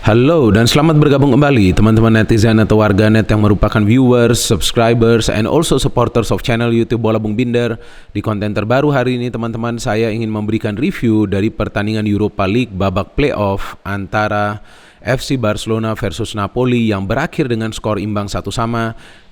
Halo dan selamat bergabung kembali teman-teman netizen atau warganet yang merupakan viewers, subscribers, and also supporters of channel YouTube Bola Bung Binder. Di konten terbaru hari ini teman-teman, saya ingin memberikan review dari pertandingan Europa League babak playoff antara FC Barcelona versus Napoli yang berakhir dengan skor imbang 1-1.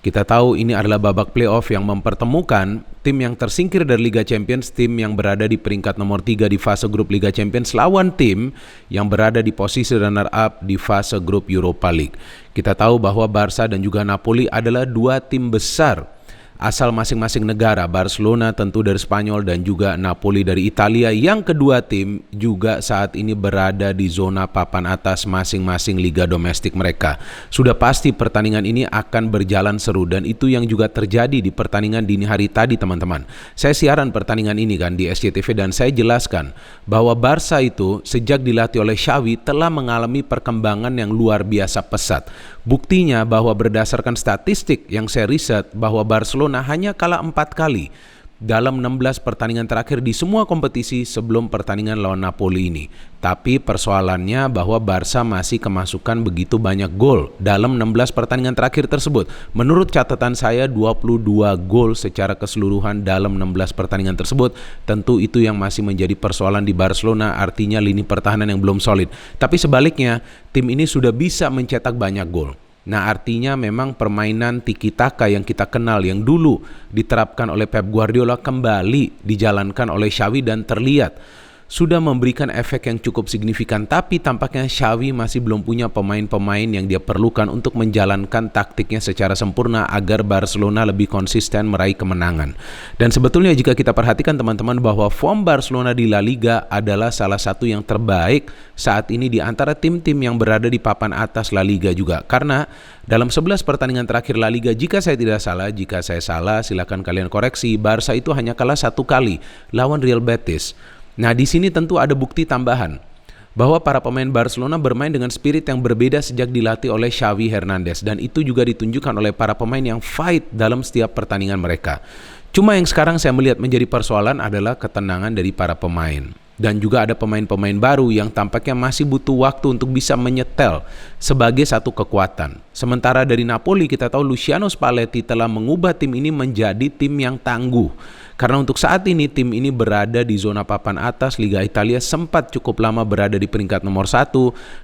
Kita tahu ini adalah babak playoff yang mempertemukan tim yang tersingkir dari Liga Champions, tim yang berada di peringkat nomor 3 di fase grup Liga Champions lawan tim yang berada di posisi runner up di fase grup Europa League. Kita tahu bahwa Barca dan juga Napoli adalah dua tim besar asal masing-masing negara, Barcelona tentu dari Spanyol dan juga Napoli dari Italia, yang kedua tim juga saat ini berada di zona papan atas masing-masing liga domestik mereka. Sudah pasti pertandingan ini akan berjalan seru dan itu yang juga terjadi di pertandingan dini hari tadi teman-teman. Saya siaran pertandingan ini kan di SCTV dan saya jelaskan bahwa Barca itu sejak dilatih oleh Xavi telah mengalami perkembangan yang luar biasa pesat. Buktinya bahwa berdasarkan statistik yang saya riset bahwa Barcelona hanya kalah 4 kali dalam 16 pertandingan terakhir di semua kompetisi sebelum pertandingan lawan Napoli ini. Tapi persoalannya bahwa Barca masih kemasukan begitu banyak gol dalam 16 pertandingan terakhir tersebut. Menurut catatan saya 22 gol secara keseluruhan dalam 16 pertandingan tersebut. Tentu itu yang masih menjadi persoalan di Barcelona, artinya lini pertahanan yang belum solid. Tapi sebaliknya tim ini sudah bisa mencetak banyak gol. Nah, artinya memang permainan tiki-taka yang kita kenal yang dulu diterapkan oleh Pep Guardiola kembali dijalankan oleh Xavi dan terlihat sudah memberikan efek yang cukup signifikan. Tapi tampaknya Xavi masih belum punya pemain-pemain yang dia perlukan untuk menjalankan taktiknya secara sempurna agar Barcelona lebih konsisten meraih kemenangan. Dan sebetulnya jika kita perhatikan teman-teman bahwa form Barcelona di La Liga adalah salah satu yang terbaik saat ini di antara tim-tim yang berada di papan atas La Liga juga. Karena dalam 11 pertandingan terakhir La Liga, jika saya tidak salah, jika saya salah silakan kalian koreksi, Barca itu hanya kalah 1 kali lawan Real Betis. Nah, di sini tentu ada bukti tambahan bahwa para pemain Barcelona bermain dengan spirit yang berbeda sejak dilatih oleh Xavi Hernandez, dan itu juga ditunjukkan oleh para pemain yang fight dalam setiap pertandingan mereka. Cuma yang sekarang saya melihat menjadi persoalan adalah ketenangan dari para pemain. Dan juga ada pemain-pemain baru yang tampaknya masih butuh waktu untuk bisa menyetel sebagai satu kekuatan. Sementara dari Napoli kita tahu Luciano Spalletti telah mengubah tim ini menjadi tim yang tangguh. Karena untuk saat ini tim ini berada di zona papan atas Liga Italia, sempat cukup lama berada di peringkat nomor 1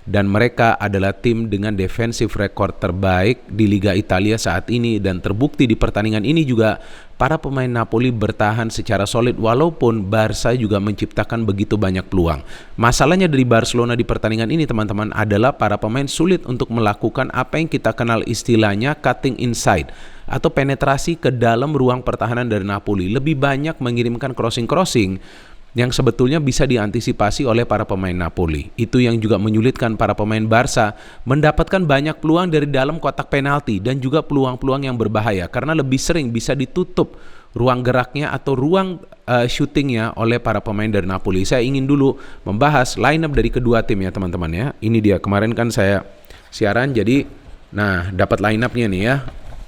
dan mereka adalah tim dengan defensive record terbaik di Liga Italia saat ini, dan terbukti di pertandingan ini juga para pemain Napoli bertahan secara solid walaupun Barca juga menciptakan begitu banyak peluang. Masalahnya dari Barcelona di pertandingan ini teman-teman adalah para pemain sulit untuk melakukan apa yang kita kenal istilahnya cutting inside atau penetrasi ke dalam ruang pertahanan dari Napoli. Lebih banyak mengirimkan crossing-crossing yang sebetulnya bisa diantisipasi oleh para pemain Napoli. Itu yang juga menyulitkan para pemain Barca mendapatkan banyak peluang dari dalam kotak penalti dan juga peluang-peluang yang berbahaya karena lebih sering bisa ditutup ruang geraknya atau ruang shootingnya oleh para pemain dari Napoli. Saya ingin dulu membahas line up dari kedua tim ya teman-teman ya. Ini dia, kemarin kan saya siaran jadi dapat line up-nya nih ya.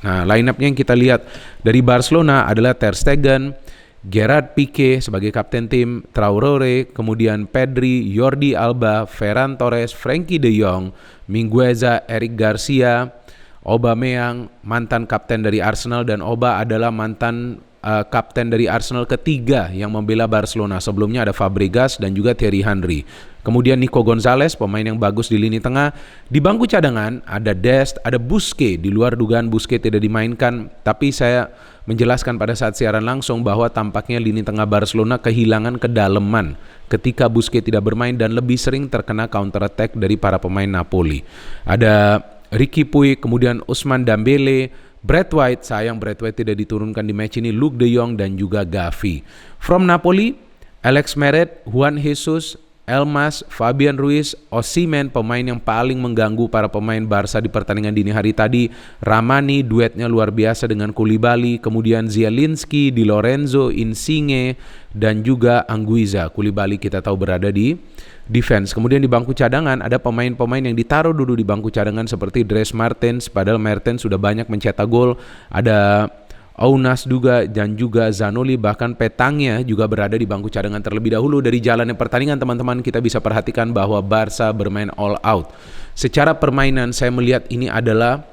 Nah, line up-nya yang kita lihat dari Barcelona adalah Ter Stegen, Gerard Piqué sebagai kapten tim, Traoré, kemudian Pedri, Jordi Alba, Ferran Torres, Frenkie de Jong, Mingueza, Eric Garcia, Aubameyang, mantan kapten dari Arsenal, dan Oba adalah mantan kapten dari Arsenal ketiga yang membela Barcelona. Sebelumnya ada Fabregas dan juga Thierry Henry. Kemudian Nico Gonzalez, pemain yang bagus di lini tengah. Di bangku cadangan ada Dest, ada Busquets. Di luar dugaan Busquets tidak dimainkan, tapi saya menjelaskan pada saat siaran langsung bahwa tampaknya lini tengah Barcelona kehilangan kedalaman ketika Busquets tidak bermain dan lebih sering terkena counter attack dari para pemain Napoli. Ada Riqui Puig, kemudian Ousmane Dembele, Brad White, sayang Brad White tidak diturunkan di match ini, Luuk de Jong dan juga Gavi. From Napoli, Alex Meret, Juan Jesus, Elmas, Fabian Ruiz, Osimhen, pemain yang paling mengganggu para pemain Barca di pertandingan dini hari tadi. Ramani, duetnya luar biasa dengan Koulibaly, kemudian Zielinski, Di Lorenzo, Insigne, dan juga Anguissa. Koulibaly kita tahu berada di defense. Kemudian di bangku cadangan ada pemain-pemain yang ditaruh dulu di bangku cadangan seperti Dries Mertens, padahal Mertens sudah banyak mencetak gol. Ada Aunas juga dan juga Zanoli, bahkan Petangnya juga berada di bangku cadangan terlebih dahulu. Dari jalannya pertandingan teman-teman, kita bisa perhatikan bahwa Barca bermain all out. Secara permainan saya melihat ini adalah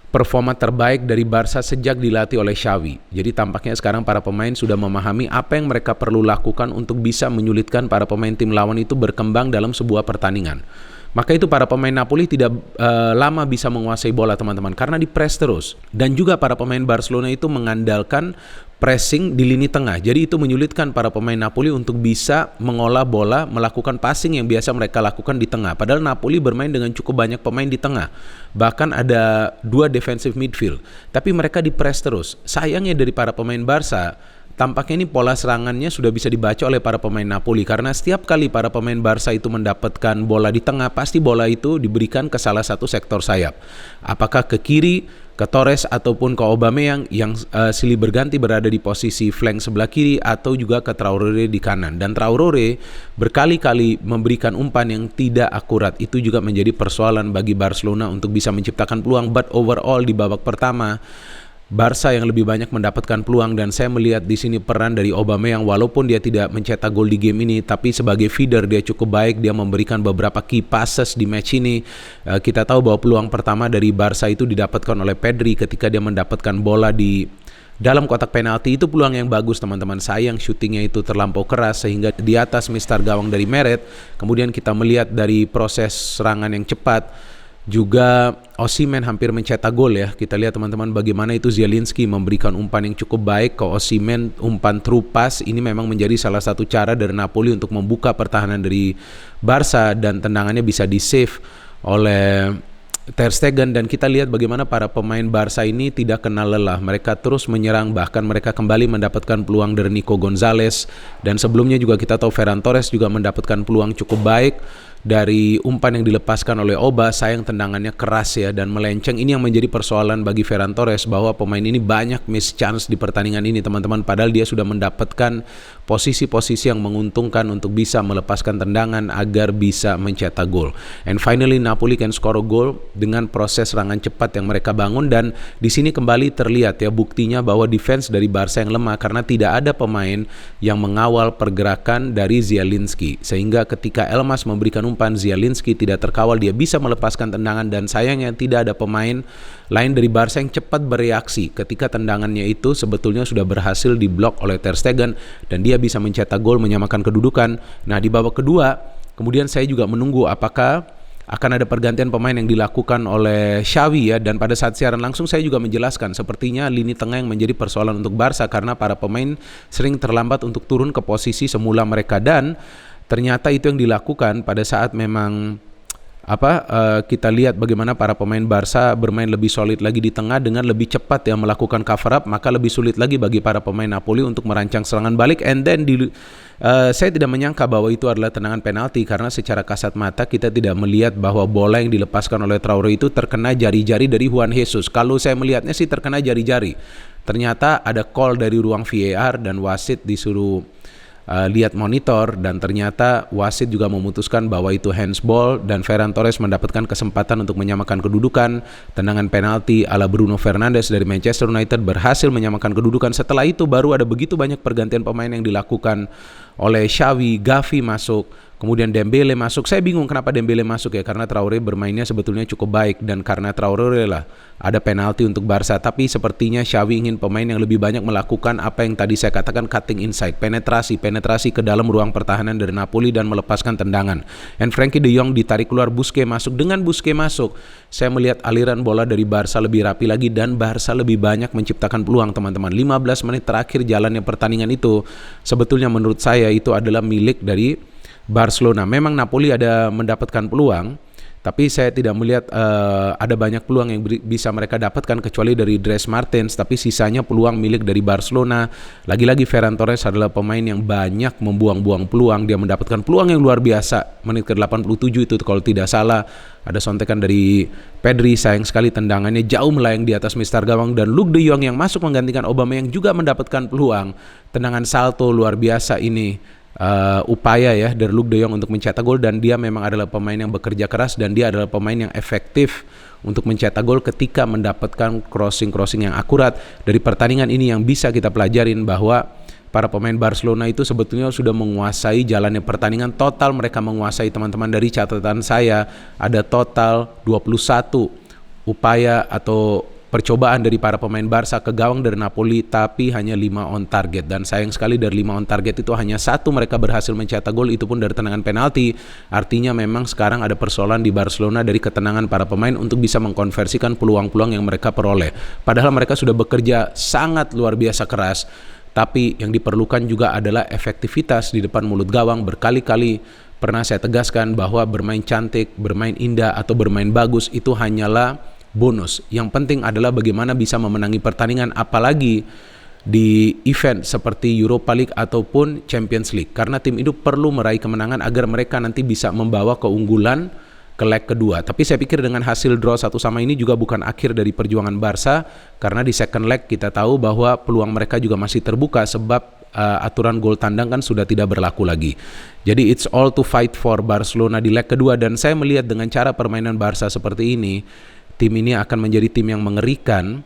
performa terbaik dari Barca sejak dilatih oleh Xavi. Jadi tampaknya sekarang para pemain sudah memahami apa yang mereka perlu lakukan untuk bisa menyulitkan para pemain tim lawan itu berkembang dalam sebuah pertandingan. Maka itu para pemain Napoli tidak lama bisa menguasai bola teman-teman, karena di-press terus. Dan juga para pemain Barcelona itu mengandalkan pressing di lini tengah. Jadi itu menyulitkan para pemain Napoli untuk bisa mengolah bola, melakukan passing yang biasa mereka lakukan di tengah. Padahal Napoli bermain dengan cukup banyak pemain di tengah. Bahkan ada 2 defensive midfield. Tapi mereka di-press terus. Sayangnya dari para pemain Barca, tampaknya ini pola serangannya sudah bisa dibaca oleh para pemain Napoli, karena setiap kali para pemain Barca itu mendapatkan bola di tengah, pasti bola itu diberikan ke salah satu sektor sayap. Apakah ke kiri, ke Torres, ataupun ke Aubameyang yang silih berganti berada di posisi flank sebelah kiri, atau juga ke Traoré di kanan. Dan Traoré berkali-kali memberikan umpan yang tidak akurat. Itu juga menjadi persoalan bagi Barcelona untuk bisa menciptakan peluang. But overall di babak pertama, Barca yang lebih banyak mendapatkan peluang, dan saya melihat di sini peran dari Aubameyang, walaupun dia tidak mencetak gol di game ini, tapi sebagai feeder dia cukup baik. Dia memberikan beberapa key passes di match ini. Kita tahu bahwa peluang pertama dari Barca itu didapatkan oleh Pedri ketika dia mendapatkan bola di dalam kotak penalti. Itu peluang yang bagus teman-teman. Sayang syutingnya itu terlampau keras sehingga di atas mistar gawang dari Meret. Kemudian kita melihat dari proses serangan yang cepat, juga Osimhen hampir mencetak gol ya. Kita lihat teman-teman bagaimana itu Zielinski memberikan umpan yang cukup baik ke Osimhen, umpan through pass. Ini memang menjadi salah satu cara dari Napoli untuk membuka pertahanan dari Barca, dan tendangannya bisa di-save oleh Ter Stegen. Dan kita lihat bagaimana para pemain Barca ini tidak kenal lelah. Mereka terus menyerang, bahkan mereka kembali mendapatkan peluang dari Nico Gonzalez, dan sebelumnya juga kita tahu Ferran Torres juga mendapatkan peluang cukup baik dari umpan yang dilepaskan oleh Oba. Sayang tendangannya keras ya dan melenceng. Ini yang menjadi persoalan bagi Ferran Torres, bahwa pemain ini banyak miss chance di pertandingan ini teman-teman, padahal dia sudah mendapatkan posisi-posisi yang menguntungkan untuk bisa melepaskan tendangan agar bisa mencetak gol. And finally Napoli can score a goal dengan proses serangan cepat yang mereka bangun, dan di sini kembali terlihat ya buktinya bahwa defense dari Barca yang lemah karena tidak ada pemain yang mengawal pergerakan dari Zielinski, sehingga ketika Elmas memberikan umpan, Zielinski tidak terkawal, dia bisa melepaskan tendangan, dan sayangnya tidak ada pemain lain dari Barca yang cepat bereaksi ketika tendangannya itu sebetulnya sudah berhasil diblok oleh Ter Stegen, dan dia bisa mencetak gol menyamakan kedudukan. Nah di babak kedua kemudian saya juga menunggu apakah akan ada pergantian pemain yang dilakukan oleh Xavi ya, dan pada saat siaran langsung saya juga menjelaskan sepertinya lini tengah yang menjadi persoalan untuk Barca karena para pemain sering terlambat untuk turun ke posisi semula mereka, dan ternyata itu yang dilakukan pada saat memang kita lihat bagaimana para pemain Barca bermain lebih solid lagi di tengah dengan lebih cepat ya melakukan cover up, maka lebih sulit lagi bagi para pemain Napoli untuk merancang serangan balik. And then saya tidak menyangka bahwa itu adalah tendangan penalti, karena secara kasat mata kita tidak melihat bahwa bola yang dilepaskan oleh Traoré itu terkena jari-jari dari Juan Jesus. Kalau saya melihatnya sih terkena jari-jari. Ternyata ada call dari ruang VAR dan wasit disuruh lihat monitor, dan ternyata wasit juga memutuskan bahwa itu handsball, dan Ferran Torres mendapatkan kesempatan untuk menyamakan kedudukan. Tendangan penalti ala Bruno Fernandes dari Manchester United berhasil menyamakan kedudukan. Setelah itu baru ada begitu banyak pergantian pemain yang dilakukan oleh Xavi. Gavi masuk, kemudian Dembele masuk. Saya bingung kenapa Dembele masuk ya, karena Traoré bermainnya sebetulnya cukup baik, dan karena Traoré lah ada penalti untuk Barca. Tapi sepertinya Xavi ingin pemain yang lebih banyak melakukan apa yang tadi saya katakan, cutting inside, penetrasi ke dalam ruang pertahanan dari Napoli dan melepaskan tendangan. And Frenkie de Jong ditarik keluar, Busquets masuk. Dengan Busquets masuk, saya melihat aliran bola dari Barca lebih rapi lagi, dan Barca lebih banyak menciptakan peluang teman-teman. 15 menit terakhir jalannya pertandingan itu sebetulnya menurut saya itu adalah milik dari Barcelona. Memang Napoli ada mendapatkan peluang, tapi saya tidak melihat ada banyak peluang yang bisa mereka dapatkan kecuali dari Dries Mertens, tapi sisanya peluang milik dari Barcelona. Lagi-lagi Ferran Torres adalah pemain yang banyak membuang-buang peluang. Dia mendapatkan peluang yang luar biasa. Menit ke-87 itu kalau tidak salah ada sontekan dari Pedri, sayang sekali tendangannya jauh melayang di atas mistar gawang, dan Luuk de Jong yang masuk menggantikan Aubameyang juga mendapatkan peluang. Tendangan salto luar biasa ini upaya ya dari Luuk de Jong untuk mencetak gol, dan dia memang adalah pemain yang bekerja keras dan dia adalah pemain yang efektif untuk mencetak gol ketika mendapatkan crossing yang akurat. Dari pertandingan ini yang bisa kita pelajarin bahwa para pemain Barcelona itu sebetulnya sudah menguasai jalannya pertandingan. Total mereka menguasai, teman-teman, dari catatan saya ada total 21 upaya atau percobaan dari para pemain Barca ke gawang dari Napoli, tapi hanya 5 on target. Dan sayang sekali dari 5 on target itu hanya 1 mereka berhasil mencetak gol, itu pun dari tendangan penalti. Artinya memang sekarang ada persoalan di Barcelona dari ketenangan para pemain untuk bisa mengkonversikan peluang-peluang yang mereka peroleh. Padahal mereka sudah bekerja sangat luar biasa keras, tapi yang diperlukan juga adalah efektivitas di depan mulut gawang. Berkali-kali pernah saya tegaskan bahwa bermain cantik, bermain indah, atau bermain bagus itu hanyalah bonus. Yang penting adalah bagaimana bisa memenangi pertandingan, apalagi di event seperti Europa League ataupun Champions League. Karena tim itu perlu meraih kemenangan agar mereka nanti bisa membawa keunggulan ke leg kedua. Tapi saya pikir dengan hasil draw 1-1 ini juga bukan akhir dari perjuangan Barca, karena di second leg kita tahu bahwa peluang mereka juga masih terbuka sebab aturan gol tandang kan sudah tidak berlaku lagi. Jadi it's all to fight for Barcelona di leg kedua, dan saya melihat dengan cara permainan Barca seperti ini, tim ini akan menjadi tim yang mengerikan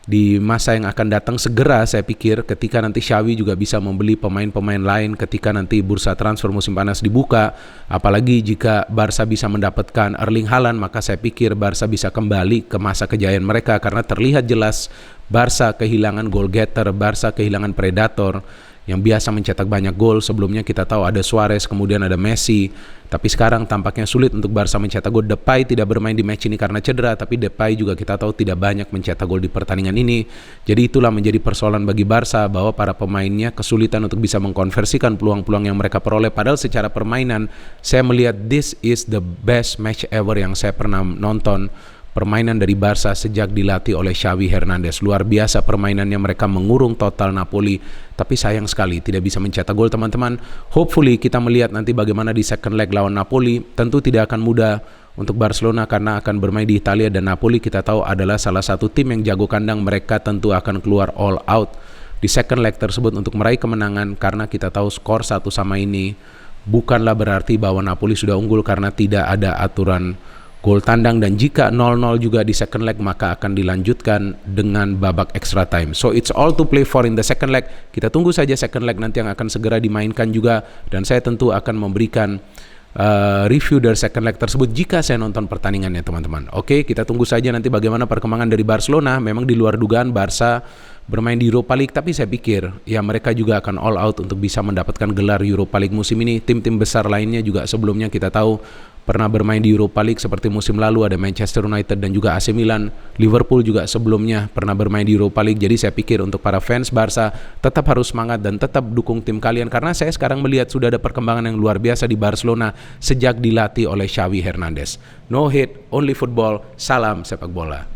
di masa yang akan datang. Segera saya pikir ketika nanti Xavi juga bisa membeli pemain-pemain lain, ketika nanti bursa transfer musim panas dibuka, apalagi jika Barca bisa mendapatkan Erling Haaland, maka saya pikir Barca bisa kembali ke masa kejayaan mereka, karena terlihat jelas Barca kehilangan goal getter, Barca kehilangan predator yang biasa mencetak banyak gol. Sebelumnya kita tahu ada Suarez, kemudian ada Messi, tapi sekarang tampaknya sulit untuk Barca mencetak gol. Depay tidak bermain di match ini karena cedera, tapi Depay juga kita tahu tidak banyak mencetak gol di pertandingan ini. Jadi itulah menjadi persoalan bagi Barca, bahwa para pemainnya kesulitan untuk bisa mengkonversikan peluang-peluang yang mereka peroleh. Padahal secara permainan saya melihat this is the best match ever yang saya pernah nonton. Permainan dari Barca sejak dilatih oleh Xavi Hernandez, luar biasa permainannya. Mereka mengurung total Napoli, tapi sayang sekali tidak bisa mencetak gol, teman-teman. Hopefully kita melihat nanti bagaimana di second leg lawan Napoli. Tentu tidak akan mudah untuk Barcelona karena akan bermain di Italia, dan Napoli kita tahu adalah salah satu tim yang jago kandang. Mereka tentu akan keluar all out di second leg tersebut untuk meraih kemenangan, karena kita tahu skor 1-1 ini bukanlah berarti bahwa Napoli sudah unggul, karena tidak ada aturan gol tandang, dan jika 0-0 juga di second leg maka akan dilanjutkan dengan babak extra time. So it's all to play for in the second leg. Kita tunggu saja second leg nanti yang akan segera dimainkan juga, dan saya tentu akan memberikan review dari second leg tersebut jika saya nonton pertandingannya, teman-teman. Oke, kita tunggu saja nanti bagaimana perkembangan dari Barcelona. Memang di luar dugaan Barca bermain di Europa League, tapi saya pikir ya mereka juga akan all out untuk bisa mendapatkan gelar Europa League musim ini. Tim-tim besar lainnya juga sebelumnya kita tahu pernah bermain di Europa League, seperti musim lalu ada Manchester United dan juga AC Milan. Liverpool juga sebelumnya pernah bermain di Europa League. Jadi saya pikir untuk para fans Barca tetap harus semangat dan tetap dukung tim kalian, karena saya sekarang melihat sudah ada perkembangan yang luar biasa di Barcelona sejak dilatih oleh Xavi Hernandez. No hate, only football. Salam sepak bola.